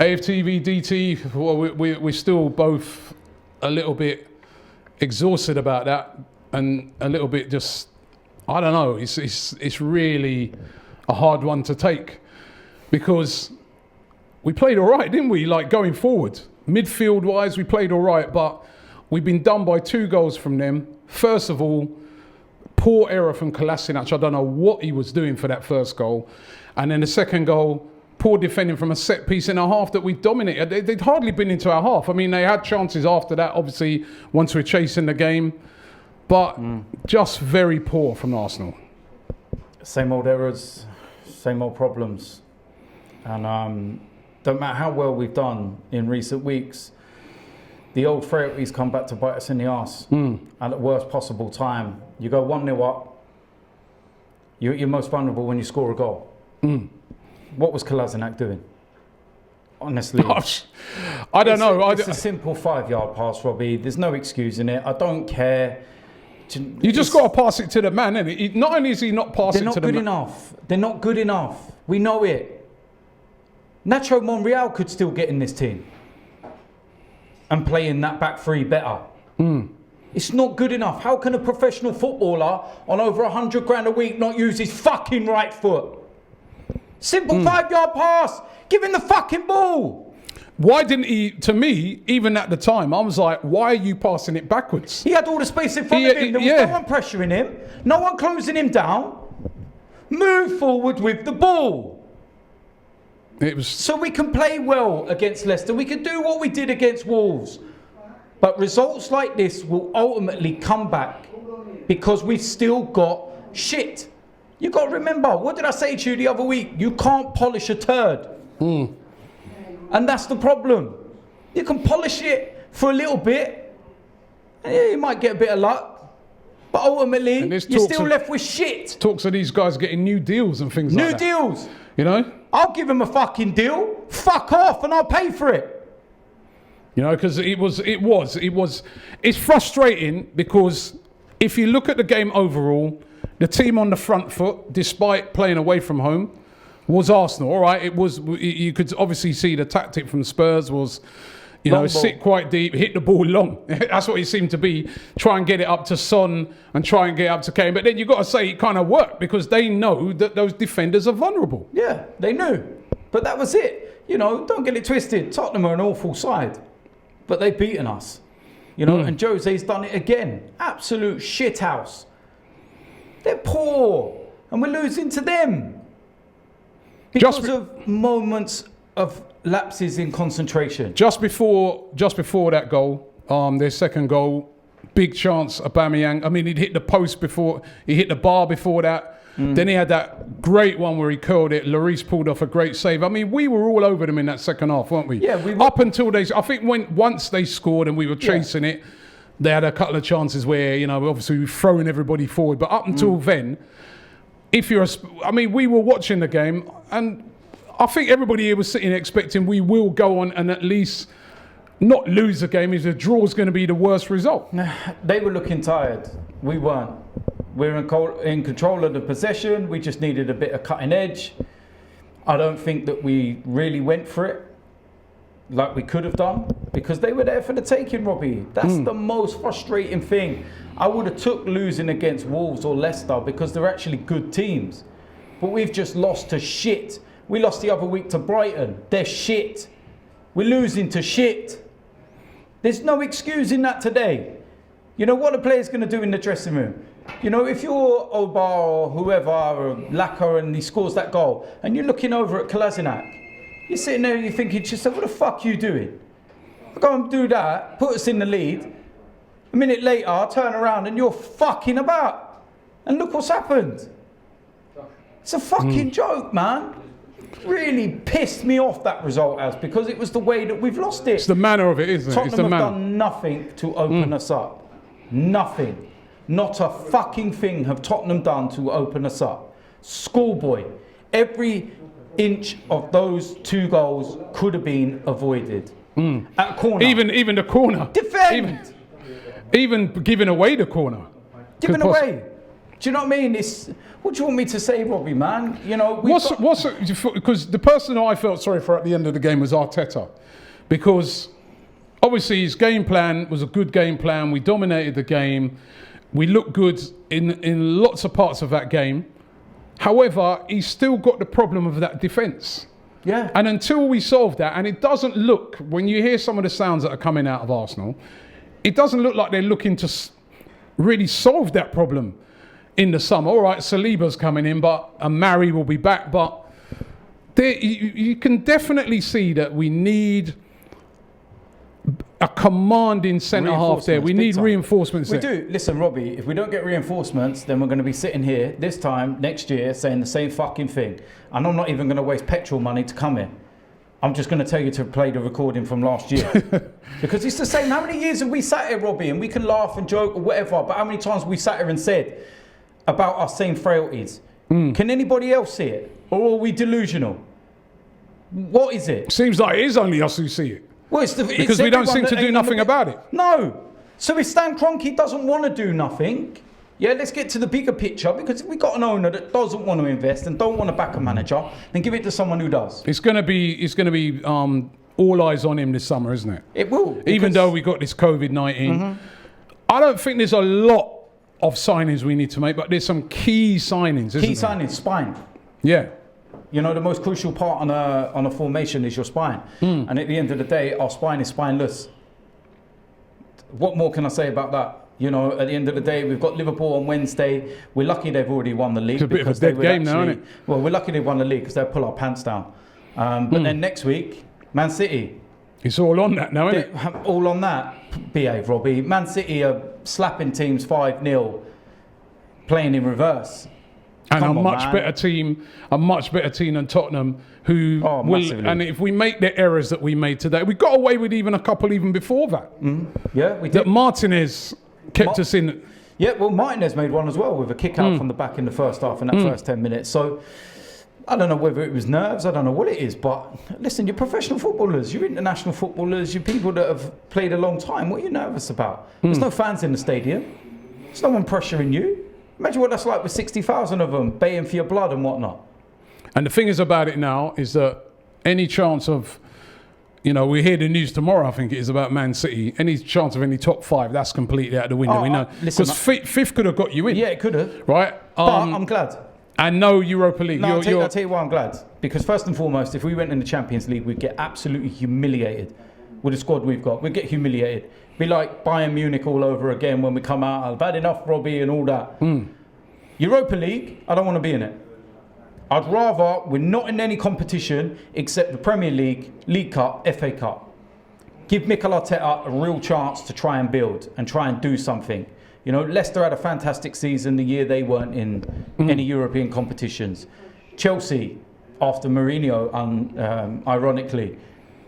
AFTV, DT, well, we're still both a little bit exhausted about that and a little bit just, I don't know, it's really a hard one to take because we played all right, didn't we? Like going forward, midfield-wise, we played all right, but we've been done by 2 goals from them. First of all, poor error from Kolasinac. I don't know what he was doing for that first goal. And then the second goal, poor defending from a set piece in a half that we dominated. They'd hardly been into our half. I mean, they had chances after that, obviously, once we're chasing the game. But just very poor from Arsenal. Same old errors, same old problems. And don't matter how well we've done in recent weeks, the old frailties come back to bite us in the arse at the worst possible time. You go 1-0 up, you're most vulnerable when you score a goal. What was Kolasinac doing? Honestly. I don't know. It's a simple 5-yard pass, Robbie. There's no excusing it. I don't care. You just got to pass it to the man, innit? Not only is he not passing to the man. They're not good enough. They're not good enough. We know it. Nacho Monreal could still get in this team and play in that back three better. It's not good enough. How can a professional footballer on over 100 grand a week not use his fucking right foot? Simple 5-yard pass. Give him the fucking ball. Why didn't he, to me, even at the time, I was like, why are you passing it backwards? He had all the space in front of him. There was no one pressuring him. No one closing him down. Move forward with the ball. It was so we can play well against Leicester. We can do what we did against Wolves. But results like this will ultimately come back because we've still got shit. You've got to remember, what did I say to you the other week? You can't polish a turd. And that's the problem. You can polish it for a little bit. And yeah, you might get a bit of luck. But ultimately, you're still left with shit. Talks of these guys getting new deals and things like that. New deals. You know? I'll give him a fucking deal. Fuck off and I'll pay for it. You know, because it's frustrating because if you look at the game overall, the team on the front foot, despite playing away from home, was Arsenal. All right, it was. You could obviously see the tactic from Spurs was, sit quite deep, hit the ball long. That's what it seemed to be. Try and get it up to Son and try and get it up to Kane. But then you got to say it kind of worked because they know that those defenders are vulnerable. Yeah, they knew. But that was it. Don't get it twisted. Tottenham are an awful side, but they've beaten us. And Jose's done it again. Absolute shithouse. They're poor, and we're losing to them because of moments of lapses in concentration. Just before that goal, their second goal, big chance, Aubameyang. I mean, he'd hit the post before, he hit the bar before that. Then he had that great one where he curled it. Lloris pulled off a great save. I mean, we were all over them in that second half, weren't we? Yeah, we were. Up until I think once they scored and we were chasing it, they had a couple of chances where, obviously we were throwing everybody forward. But up until then, we were watching the game and I think everybody here was sitting expecting we will go on and at least not lose the game. If the draw is going to be the worst result. They were looking tired. We weren't. We're in control of the possession. We just needed a bit of cutting edge. I don't think that we really went for it like we could have done because they were there for the taking, Robbie. That's the most frustrating thing. I would have took losing against Wolves or Leicester because they're actually good teams. But we've just lost to shit. We lost the other week to Brighton. They're shit. We're losing to shit. There's no excusing that today. What are the players going to do in the dressing room? If you're Oba or whoever or Laka and he scores that goal and you're looking over at Kolasinac, you're sitting there and you're thinking to yourself, what the fuck are you doing? Go and do that, put us in the lead. A minute later, turn around and you're fucking about. And look what's happened. It's a fucking joke, man. Really pissed me off, that result has, because it was the way that we've lost it. It's the manner of it, isn't it? Tottenham have done nothing to open us up. Nothing. Not a fucking thing have Tottenham done to open us up. Schoolboy. Every inch of those 2 goals could have been avoided. At a corner. Even the corner. Defend! Even giving away the corner. Giving away. Do you know what I mean? What do you want me to say, Robbie, man? You know, because the person I felt sorry for at the end of the game was Arteta, because obviously his game plan was a good game plan. We dominated the game. We looked good in lots of parts of that game. However, he's still got the problem of that defence. Yeah. And until we solve that, and it doesn't look, when you hear some of the sounds that are coming out of Arsenal, it doesn't look like they're looking to really solve that problem in the summer. All right, Saliba's coming in, and Mari will be back, but you can definitely see that we need a commanding centre half there. We need reinforcements there. We do. Listen, Robbie, if we don't get reinforcements, then we're going to be sitting here this time next year saying the same fucking thing. And I'm not even going to waste petrol money to come here. I'm just going to tell you to play the recording from last year. Because it's the same. How many years have we sat here, Robbie, and we can laugh and joke or whatever, but how many times have we sat here and said about our same frailties? Can anybody else see it? Or are we delusional? What is it? Seems like it is only us who see it. Well, because we don't seem to do nothing about it. No. So if Stan Kroenke doesn't want to do nothing, yeah, let's get to the bigger picture, because if we got an owner that doesn't want to invest and don't want to back a manager, then give it to someone who does. It's going to be all eyes on him this summer, isn't it? It will. Even though we got this COVID-19. I don't think there's a lot of signings we need to make, but there's some key signings, isn't there? Key signings, spine. Yeah. You know, the most crucial part on a formation is your spine. And at the end of the day, our spine is spineless. What more can I say about that? You know, at the end of the day, we've got Liverpool on Wednesday. We're lucky they've already won the league. It's a bit of a dead game now, isn't it? Well, we're lucky they've won the league because they'll pull our pants down. But then next week, Man City. It's all on that now, isn't it? All on that. Behave, Robbie. Man City are slapping teams 5-0, playing in reverse. And a much better team than Tottenham, who will. And if we make the errors that we made today, we got away with even a couple even before that. Yeah, we did. That Martinez kept us in. Yeah, well, Martinez made one as well with a kick out from the back in the first half in that first 10 minutes. So I don't know whether it was nerves. I don't know what it is. But listen, you're professional footballers. You're international footballers. You're people that have played a long time. What are you nervous about? There's no fans in the stadium. There's no one pressuring you. Imagine what that's like with 60,000 of them baying for your blood and whatnot. And the thing is about it now is that any chance of, you know, we hear the news tomorrow, I think it is, about Man City. Any chance of any top 5, that's completely out the window. We know. Because fifth could have got you in. Yeah, it could have. Right? But I'm glad. And no Europa League. No, I'll tell you why I'm glad. Because first and foremost, if we went in the Champions League, we'd get absolutely humiliated with the squad we've got. We'd get humiliated. Be like Bayern Munich all over again when we come out. I've had enough, Robbie, and all that. Europa League, I don't want to be in it. I'd rather we're not in any competition except the Premier League, League Cup, FA Cup. Give Mikel Arteta a real chance to try and build and try and do something. You know, Leicester had a fantastic season the year they weren't in any European competitions. Chelsea, after Mourinho, ironically,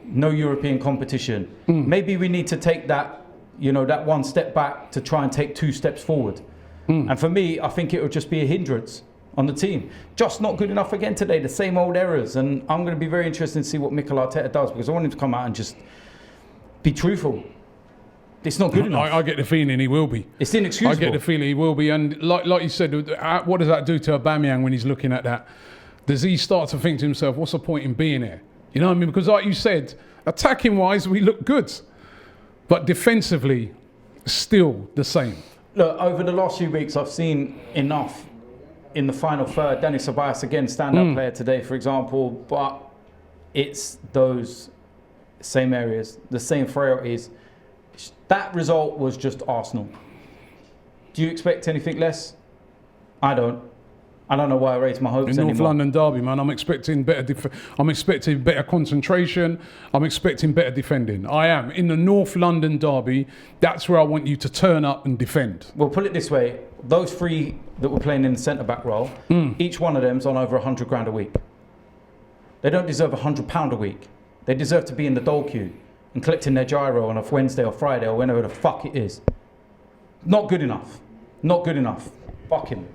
no European competition. Maybe we need to take that, you know, that one step back to try and take 2 steps forward. And for me, I think it would just be a hindrance on the team. Just not good enough again today, the same old errors. And I'm going to be very interested to see what Mikel Arteta does, because I want him to come out and just be truthful. It's not good enough. I get the feeling he will be. It's inexcusable. I get the feeling he will be. And like you said, what does that do to Aubameyang when he's looking at that? Does he start to think to himself, what's the point in being here? You know what I mean? Because like you said, attacking-wise, we look good. But defensively, still the same. Look, over the last few weeks, I've seen enough in the final third. Dani Ceballos, again, standout player today, for example. But it's those same areas, the same frailties. That result was just Arsenal. Do you expect anything less? I don't. I don't know why I raised my hopes anymore. North London derby, man. I'm expecting better. I'm expecting better concentration. I'm expecting better defending. I am in the North London derby. That's where I want you to turn up and defend. Well, put it this way: those 3 that were playing in the centre back role, each one of them's on over 100 grand a week. They don't deserve £100 a week. They deserve to be in the dole queue and collecting their gyro on a Wednesday or Friday or whenever the fuck it is. Not good enough. Not good enough. Fuck him.